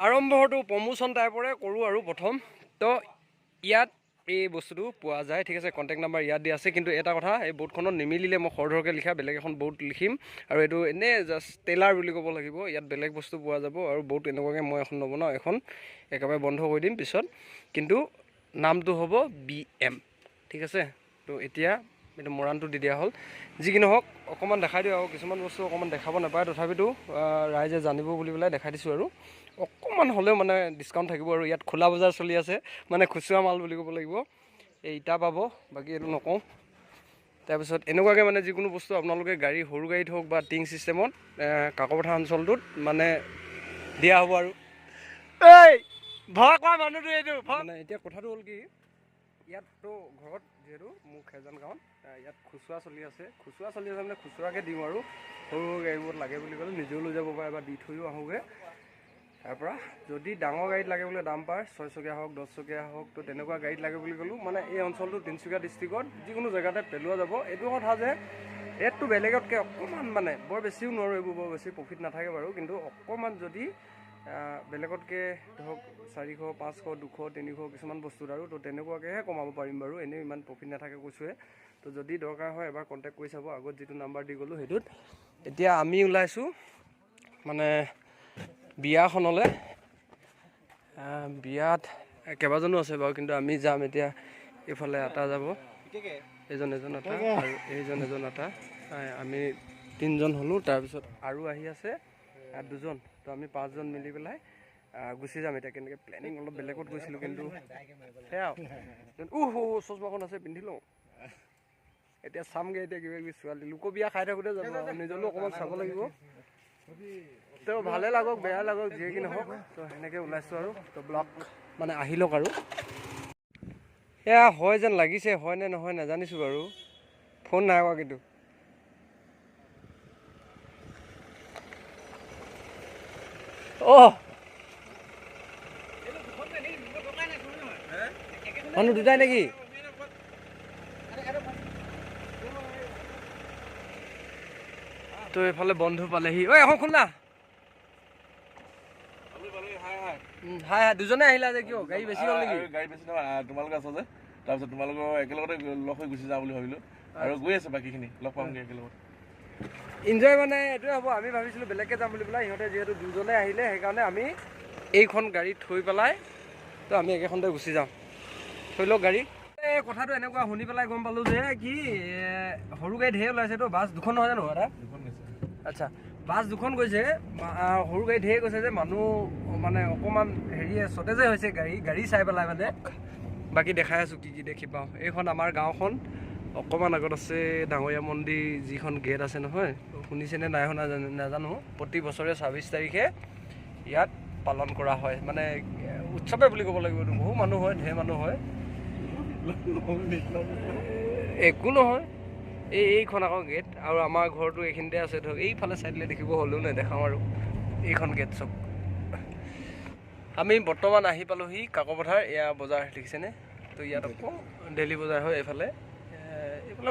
আৰম্ভটো promotion টাইপৰে কৰোঁ আৰু প্ৰথম তো ইয়াত এই বস্তুটো পোৱা যায় ঠিক আছে কণ্টেক্ট নাম্বাৰ ইয়াত দিয়া আছে কিন্তু এটা কথা এই বৰ্ডখনত নিমিলিলে মই খৰধৰকৈ লিখা বেলেগ এখন বৰ্ড লিখিম আৰু এইটো এনেই জাষ্ট টেইলাৰ বুলি ক'ব লাগিব ইয়াত বেলেগ বস্তু পোৱা যাব আৰু বৰ্ড এনেকুৱাকৈ মই এখন নবনাওঁ এখন একেবাৰে বন্ধ কৰি দিম পিছত কিন্তু নামটো হ'ব BM ঠিক আছে তো এতিয়া এইটো মৰাণটো দি দিয়া হ'ল যি কি নহওক অকণমান দেখাই দিওঁ আৰু কিছুমান বস্তু অকণমান দেখাব নাপায় তথাপিতো ৰাইজে জানিব বুলি পেলাই দেখাই দিছোঁ আৰু অকণমান হ'লেও মানে ডিছকাউণ্ট থাকিব আৰু ইয়াত খোলা বজাৰ চলি আছে মানে খুচুৰা মাল বুলি ক'ব লাগিব এই ইটা পাব বাকী এইটো নকওঁ তাৰপিছত এনেকুৱাকৈ মানে যিকোনো বস্তু আপোনালোকে গাড়ী সৰু গাড়ীত হওক বা টিং ছিষ্টেমত কাকপথাৰ অঞ্চলটোত মানে দিয়া হ'ব আৰু এই ভয় কৰা মানুহটো এইটো মানে এতিয়া কথাটো হ'ল কি ইয়াততো ঘৰত যিহেতু মোৰ খেজান গাঁৱত ইয়াত খুচুৰা চলি আছে মানে খুচুৰাকৈ দিওঁ আৰু সৰু সৰু গাড়ীবোৰত লাগে বুলি ক'লে নিজেও লৈ যাব পাৰে বা দি থৈও আহোঁগৈ তাৰপৰা যদি ডাঙৰ গাড়ীত লাগে বোলে ডাম্পাৰ 6 চকীয়া হওক 10 চকীয়া হওক তো তেনেকুৱা গাড়ীত লাগে বুলি ক'লোঁ মানে এই অঞ্চলটো তিনিচুকীয়া ডিষ্ট্ৰিক্টত যিকোনো জেগাতে পেলোৱা যাব এইটো কথা যে ৰেটটো বেলেগতকৈ অকণমান মানে বৰ বেছিও নোৱাৰোঁ এইবোৰ বৰ বেছি প্ৰফিট নাথাকে বাৰু কিন্তু অকণমান যদি বেলেগতকৈ ধৰক 400 500 200 300 কিছুমান বস্তুত আৰু তো তেনেকুৱাকৈহে কমাব পাৰিম বাৰু এনেও ইমান প্ৰফিট নাথাকে কৈছোঁহে তো যদি দৰকাৰ হয় এবাৰ কণ্টেক্ট কৰি চাব আগত যিটো নাম্বাৰ দি গ'লোঁ সেইটোত এতিয়া আমি ওলাইছোঁ মানে বিয়াখনলৈ বিয়াত কেইবাজনো আছে বাৰু কিন্তু আমি যাম এতিয়া এইফালে এটা যাব এজন এটা আৰু এজন এটা আমি 3জন হ'লোঁ তাৰপিছত আৰু আহি আছে 2জন তো আমি 5জন মিলি পেলাই গুচি যাম এতিয়া কেনেকৈ প্লেনিং অলপ বেলেগত গৈছিলোঁ কিন্তু সেয়া চশমাখন আছে পিন্ধি লওঁ এতিয়া চামগৈ এতিয়া কিবা কিবি ছোৱালী লোক বিয়া খাই থাকোঁতে যাব নিজলৈও অকণমান চাব লাগিব তো ভালে লাগক বেয়া লাগক যিয়ে কি নহওক তো সেনেকৈ ওলাইছোঁ আৰু তো ব্লগ মানে আহি লওক আৰু এয়া হয় যেন লাগিছে হয় নে নহয় নাজানিছোঁ বাৰু ফোন নাই কোৱা কিন্তু মানুহ দুটাই নেকি তো এইফালে বন্ধু পালেহি ঐ এখন শুন না হাই দুজনে আহিলা যে কিয় গাড়ী বেছি হ'ল নেকি গাড়ী বেছি নহয় তোমালোকে আছা যে তাৰপিছত তোমালোকৰ একেলগতে লগ হৈ গুচি যাওঁ বুলি ভাবিলোঁ আৰু গৈ আছে বাকীখিনি লগ পামগৈ একেলগত ইনজয় মানে এইটোৱে হ'ব আমি ভাবিছিলোঁ বেলেগকৈ যাম বুলি পেলাই সিহঁতে যিহেতু দুজনে আহিলে সেইকাৰণে আমি এইখন গাড়ী থৈ পেলাই তো আমি একেখনতে গুচি যাওঁ থৈ লওক গাড়ী এই কথাটো এনেকুৱা শুনি পেলাই গম পালোঁ যে কি সৰু গাড়ী ঢেৰ ওলাইছেতো বাছ দুখন নহয় জানো দাদা দুখন গৈছে আচ্ছা বাছ দুখন গৈছে সৰু গাড়ী ঢেৰ গৈছে যে মানুহ মানে অকণমান চতেজে হৈছে গাড়ী চাই পেলাই মানে বাকী দেখাই আছোঁ কি দেখি পাওঁ এইখন আমাৰ গাঁওখন অকণমান আগত আছে ডাঙৰীয়া মন্দিৰ যিখন গেট আছে নহয় শুনিছেনে নাই শুনা নাজানো প্ৰতি বছৰে 26 তাৰিখে ইয়াত পালন কৰা হয় মানে উৎসৱে বুলি ক'ব লাগিব বহু মানুহ হয় ঢেৰ মানুহ হয় একো নহয় এইখন আকৌ গেট আৰু আমাৰ ঘৰটো এইখিনিতে আছে ধৰক এইফালে চাইডলৈ দেখিব হ'লেও নেদেখাওঁ আৰু এইখন গেট চব আমি বৰ্তমান আহি পালোঁহি কাকপথাৰ এয়া বজাৰ দেখিছেনে তো ইয়াত আকৌ ডেইলি বজাৰ হয় এইফালে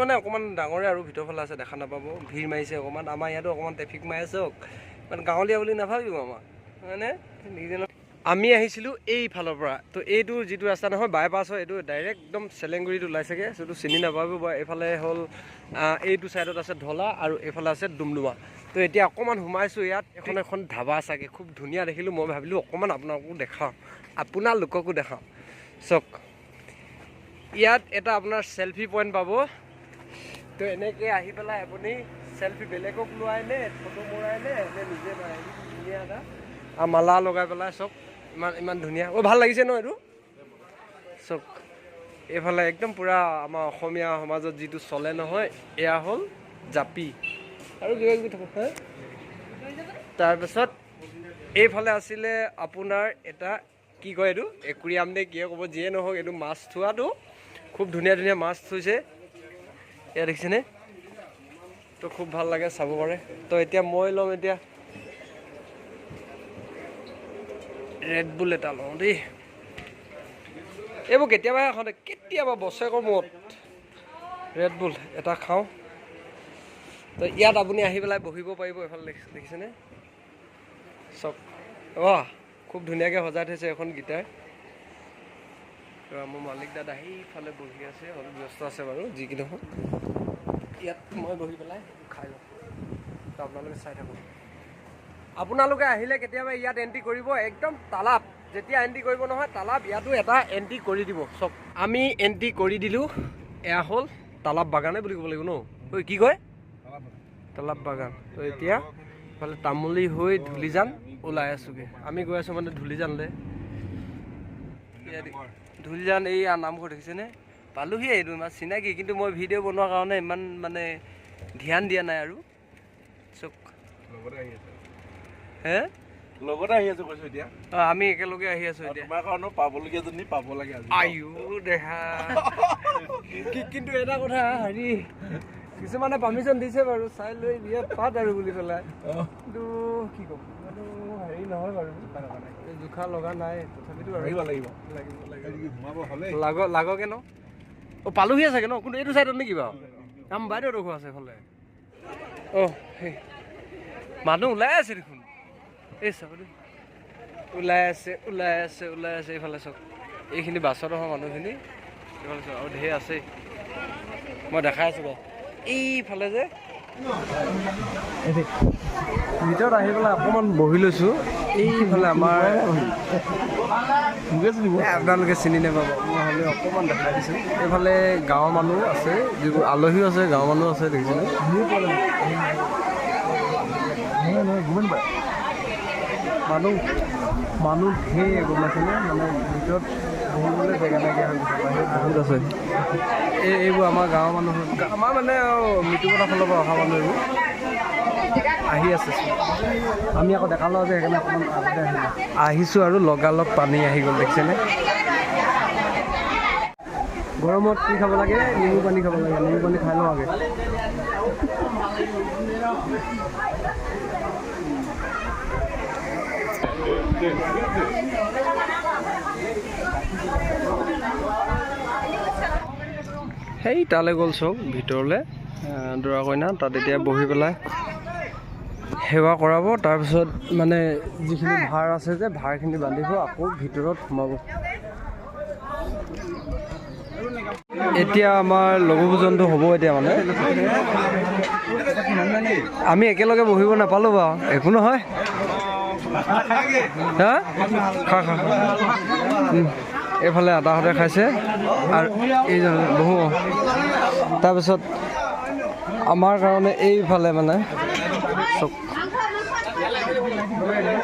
মানে অকণমান ডাঙৰে আৰু ভিতৰফালে আছে দেখা নাপাব ভিৰ মাৰিছে অকণমান আমাৰ ইয়াতো অকণমান ট্ৰেফিক মাৰি আছে মানে গাঁৱলীয়া বুলি নাভাবিব আমাৰ মানে আমি আহিছিলোঁ এইফালৰ পৰা তো এইটো যিটো ৰাস্তা নহয় বাইপাছ হয় এইটো ডাইৰেক্ট একদম চেলেংগুৰিত ওলাইছেগৈ সেইটো চিনি নাপাব বাৰু এইফালে হ'ল এইটো ছাইডত আছে ঢলা আৰু এইফালে আছে ডুমডুমা তো এতিয়া অকণমান সোমাইছোঁ ইয়াত এখন ধাবা চাগে খুব ধুনীয়া দেখিলোঁ মই ভাবিলোঁ অকণমান আপোনালোককো দেখাওঁ চাওক ইয়াত এটা আপোনাৰ চেলফি পইণ্ট পাব তো এনেকৈ আহি পেলাই আপুনি চেলফি বেলেগক লোৱাই নে ফটো মৰাই নে নিজে মাৰে ধুনীয়া এটা আৰু মালা লগাই পেলাই চব ইমান ধুনীয়া ভাল লাগিছে ন এইটো চব এইফালে একদম পূৰা আমাৰ অসমীয়া সমাজত যিটো চলে নহয় এয়া হ'ল জাপি আৰু কিবা কিবি থাকে তাৰপিছত এইফালে আছিলে আপোনাৰ এটা কি কয় এইটো একুৰিয়াম নে কিয় ক'ব যিয়ে নহওক এইটো মাছ থোৱাটো খুব ধুনীয়া ধুনীয়া মাছ থৈছে এয়া দেখিছেনে তো খুব ভাল লাগে চাব পাৰে তো এতিয়া মই ল'ম এতিয়া ৰেড বুল এটা লওঁ দেই এইবোৰ কেতিয়াবা বছৰেকৰ মূৰত ৰেড বুল এটা খাওঁ তো ইয়াত আপুনি আহি পেলাই বহিব পাৰিব এইফালে দেখিছেনে চব খুব ধুনীয়াকৈ সজাই থৈছে এখন গীটাৰ। মোৰ মালিক দাদা সেইফালে বহি আছে, অলপ ব্যস্ত আছে বাৰু। যি কি নহওক ইয়াত মই বহি পেলাই খাই লওঁ, তো আপোনালোকে চাই থাকক। আপোনালোকে আহিলে কেতিয়াবা ইয়াত এণ্ট্ৰি কৰিব, একদম তালাপ। যেতিয়া এণ্ট্ৰি কৰিব নহয় তালাপ, ইয়াতো এটা এণ্ট্ৰি কৰি দিব চব। আমি এণ্ট্ৰি কৰি দিলোঁ। এয়া হ'ল তালাপ বাগানে বুলি ক'ব লাগিব ন? ঐ কি কয়? তালাপ বাগান। তো এতিয়া ইফালে তামুলী হৈ ধুলিজান ওলাই আছোগৈ। আমি গৈ আছোঁ মানে ধুলিজানলৈ। ধুলিজান এই নামঘৰ দেখিছেনে? পালোহি, এইটো ইমান চিনাকি, কিন্তু মই ভিডিঅ' বনোৱাৰ কাৰণে ইমান মানে ধ্যান দিয়া নাই আৰু। চক হে লগতে আহি আছো কৈছো এতিয়া। আমি একেলগে আহি আছো এতিয়া। তোমাৰ কাৰণেও পাবলগীয়া জনী পাব লাগে আজি। আয়ো দেহা। কিন্তু এটা কথা, হেৰি কিছুমানে পাৰ্মিশ্যন দিছে বাৰু, চাই লৈ বিয়াত পাত আৰু বুলি পেলাই, কিন্তু কি ক'ম হেৰি নহয় বাৰু, জোখা লগা নাই। তথাপিতো লাগকে ন? পালোহিয়ে চাগে ন? কিন্তু এইটো চাইডত নেকি বাৰু? আমাৰ বাইদেউ ৰখোৱা আছে এইফালে। সেই মানুহ ওলাই আছে দেখোন। এই চাব ওলাই আছে এইফালে চাওক। এইখিনি বাছত অহা মানুহখিনি এইফালে চাওক, আৰু ঢেৰ আছে। মই দেখাই আছোঁ বাৰু এইফালে যে ভিতৰত আহি পেলাই অকণমান বহি লৈছোঁ। এইফালে আমাৰ আপোনালোকে চিনি নাপাব, মই হ'লেও অকণমান দেখাই দিছোঁ। এইফালে গাঁৱৰ মানুহ আছে, যিবোৰ আলহীও আছে, গাঁৱৰ মানুহ আছে, দেখিছেনে? মানুহ ঢেৰ, গম পাইছেনে? মানে ভিতৰত বহিবলৈ জেগা নাইকিয়া হৈ গৈছে, বাহিৰত বহুত আছে। এইবোৰ আমাৰ গাঁৱৰ মানুহ, আমাৰ মানে মৃত্যুকতাৰ ফালৰ পৰা অহা মানুহ এইবোৰ আহি আছে। আমি আকৌ দেখা লওঁ যে সেইকাৰণে অকণমান আগতে আহিছোঁ আৰু লগালগ পানী আহি গ'ল, দেখিছেনে? গৰমত কি খাব লাগে? নেমু পানী খাব লাগে। নেমু পানী খাই লওঁ আগে। সেই তালৈ গ'ল চব ভিতৰলৈ, দৰা কইনা তাত এতিয়া বহি পেলাই সেৱা কৰাব। তাৰপিছত মানে যিখিনি ভাৰ আছে যে ভাৰখিনি বান্ধিব, আকৌ ভিতৰত সোমাব। এতিয়া আমাৰ লঘু ভোজনটো হ'ব এতিয়া মানে। আমি একেলগে বহিব নাপালোঁ বাৰু, একো নহয়। হা খা এইফালে আটাহঁতে খাইছে আৰু এইজন বহু। তাৰপিছত আমাৰ কাৰণে এইফালে মানে চব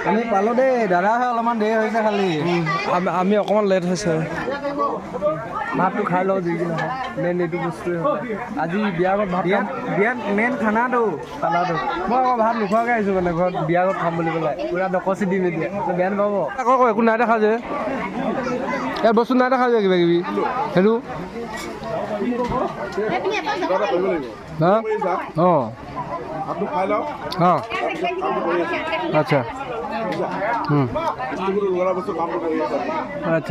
আমি পালোঁ দেই। দাদাহে অলপমান দেৰি হৈছে, খালি আমি অকণমান লেট হৈছে। ভাতটো খাই লওঁ, যি কি নহয় মেইন এইটো বস্তুৱে হয়। আজি বিয়া ঘৰত বিয়াত মেইন খানাটো মই আকৌ ভাত নোখোৱাকৈ আহিছোঁ, মানে ঘৰত বিয়া ঘৰত খাম বুলি পেলাই পূৰা ডকচি দিম এতিয়া। বেয়া নাপাব আকৌ, একো নাই দেখা যে ইয়াত বস্তু নাই দেখা যে কিবা কিবি সেইটো। অঁ আচ্ছা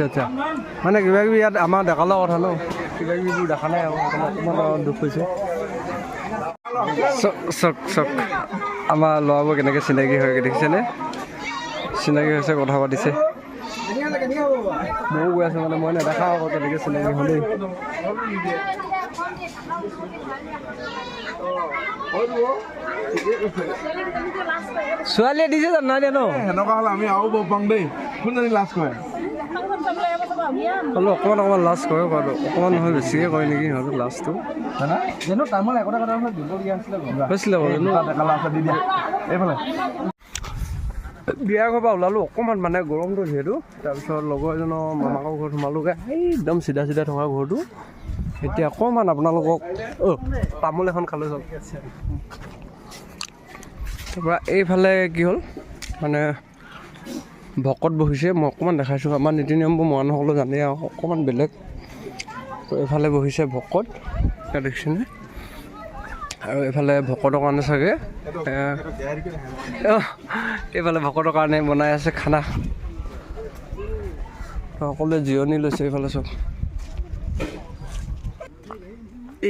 আচ্ছা মানে কিবা কিবি ইয়াত আমাৰ দেখা লোৱা কথা ন, কিবা কিবিবোৰ দেখা নাই আৰু অকণমান দুখ হৈছে। চক আমাৰ ল'ৰাবোৰ কেনেকৈ চিনাকি হয়গৈ দেখিছেনে? চিনাকি হৈছে, কথা পাতিছে। ময়ো গৈ আছোঁ, মানে মই নেদেখাওঁ আকৌ কেনেকৈ চিনাকি হ'লেই। ছোৱালীয়ে দিছে জানো? নাই দিয়া ন? সেনেকুৱা হ'লে আমি আৰু পাম দেই। কোনজনী লাজ কৰে? হ'লেও অকণমান লাজ কৰে বাৰু, অকণমান নহয় বেছিকৈ কৰে নেকি সিহঁতৰ লাজটো। জানো তামোল একোটা কথা দিবলগীয়া হৈছিলে বাৰু। এইফালে বিয়া ঘৰৰ পৰা ওলালোঁ অকণমান, মানে গৰমটো যিহেতু। তাৰপিছত লগৰ এজনৰ মামাকৰ ঘৰত সোমালোগৈ, এই একদম চিধা থকা ঘৰটো। এতিয়া অকণমান আপোনালোকক তামোল এখন খালোঁ চব। তাৰপৰা এইফালে কি হ'ল মানে ভকত বহিছে, মই অকণমান দেখাইছোঁ। আমাৰ নীতি নিয়মবোৰ মানুহসকলে জানে আৰু অকণমান বেলেগ। এইফালে বহিছে ভকত, দেখিছেনে? আৰু এইফালে ভকতৰ কাৰণে চাগে এইফালে ভকতৰ কাৰণে বনাই আছে খানা। সকলোৱে জিৰণি লৈছে এইফালে চব।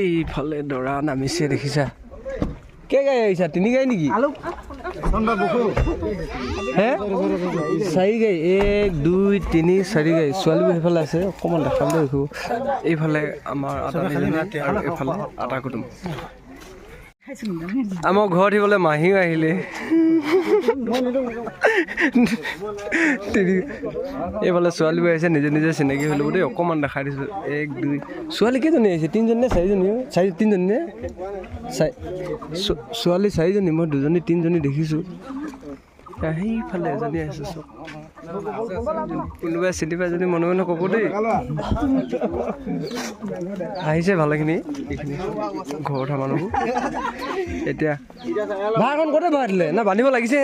এইফালে দৰা নামিছে দেখিছা? কেই গাড়ী আহিছা? 3 গাড়ী নেকি? হে 4 গাড়ী 1 2 3 4 গাড়ী ছোৱালীবোৰ সেইফালে আছে অকণমান দেখাবলৈ দেখোঁ এইফালে আমাৰ আটা আৰু এইফালে আটা কুটুম আমাৰ ঘৰত আহিবলৈ মাহীও আহিলে এইফালে ছোৱালীবোৰ আহিছে নিজে নিজে চিনাকি হৈ ল'ব দেই অকণমান দেখাই দিছোঁ 1 2 ছোৱালী কেইজনী আহিছে 3জনী নে 4জনী 3জনী নে ছোৱালী 4জনী মই 2জনী 3জনী দেখিছোঁ সেইফালে এজনী আহিছে চব কোনোবাই চিনি পাই যদি মনে মনে ক'ব দেই আহিছে ভালেখিনি এইখিনি ঘৰত অহা মানুহবোৰ এতিয়া ভাড়াখন ক'তে ভৰাই দিলে না বান্ধিব লাগিছে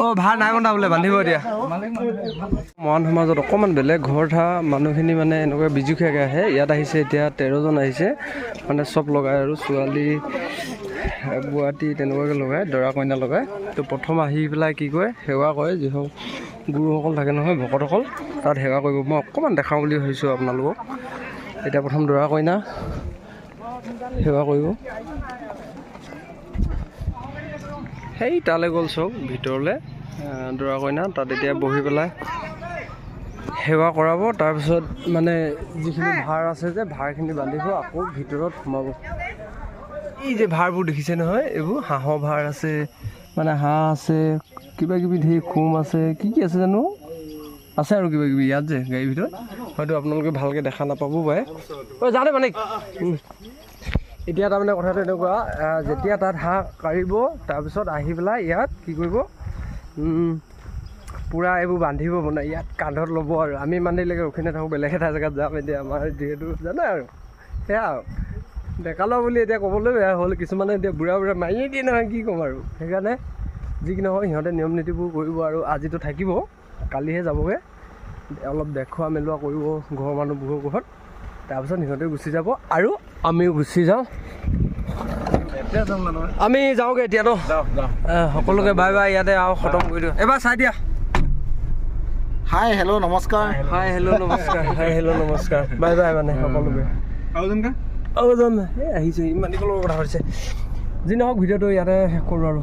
অঁ ভাড়া নাই বন্ধা বোলে বান্ধিব এতিয়া মৰাণ সমাজত অকণমান বেলেগ ঘৰ থকা মানুহখিনি মানে এনেকুৱা বিজুখীয়াকৈ আহে ইয়াত আহিছে এতিয়া 13জন আহিছে মানে চব লগাই আৰু ছোৱালী বুৱাটি তেনেকুৱাকৈ লগাই দৰা কইনা লগাই তো প্ৰথম আহি পেলাই কি কয় সেৱা কৰে যিসকল গুৰুসকল থাকে নহয় ভকতসকল তাত সেৱা কৰিব মই অকণমান দেখাওঁ বুলি ভাবিছোঁ আপোনালোকক এতিয়া প্ৰথম দৰা কইনা সেৱা কৰিব সেই তালৈ গ'ল চব ভিতৰলৈ দৰা কইনা তাত এতিয়া বহি পেলাই সেৱা কৰাব তাৰপিছত মানে যিখিনি ভাৰ আছে যে ভাৰখিনি বান্ধিব আকৌ ভিতৰত সোমাব এই যে ভাৰবোৰ দেখিছে নহয় এইবোৰ হাঁহৰ ভাৰ আছে মানে হাঁহ আছে কিবা কিবি ধেৰ খুম আছে কি কি আছে জানো আছে আৰু কিবা কিবি ইয়াত যে গাড়ীৰ ভিতৰত হয়তো আপোনালোকে ভালকৈ দেখা নাপাবও পাৰে ঐ জানে মানে এতিয়া তাৰমানে কথাটো এনেকুৱা যেতিয়া তাত হাঁহ কাঢ়িব তাৰপিছত আহি পেলাই ইয়াত কি কৰিব পূৰা এইবোৰ বান্ধিব মানে ইয়াত কান্ধত ল'ব আৰু আমি ইমান দেৰিলৈকে ৰখি নাথাকোঁ বেলেগ এটা জেগাত যাম এতিয়া আমাৰ যিহেতু জানে আৰু সেয়া আৰু ডেকা লওঁ বুলি এতিয়া ক'বলৈ বেয়া হ'ল কিছুমানে এতিয়া বুঢ়া মাৰিয়ে দিয়ে নহয় কি ক'ম আৰু সেইকাৰণে যি কি নহয় সিহঁতে নিয়ম নীতিবোৰ কৰিব আৰু আজিতো থাকিব কালিহে যাবগৈ অলপ দেখুওৱা মেলোৱা কৰিব ঘৰৰ মানুহবোৰৰ ঘৰত তাৰপিছত সিহঁতে গুচি যাব আৰু আমিও গুচি যাওঁ আমি যাওঁগৈ এতিয়াতো সকলোকে বাই বাই ইয়াতে আৰু খতম কৰি দিওঁ এবাৰ চাই দিয়া হাই হেল্ল' নমস্কাৰ হাই হেল্ল' নমস্কাৰ হাই হেল্ল' নমস্কাৰ বাই বাই মানে সকলোকে আৰু আহিছে ইমান দীঘলৰ কথা পাতিছে যি নহওক ভিডিঅ'টো ইয়াতে শেষ কৰোঁ আৰু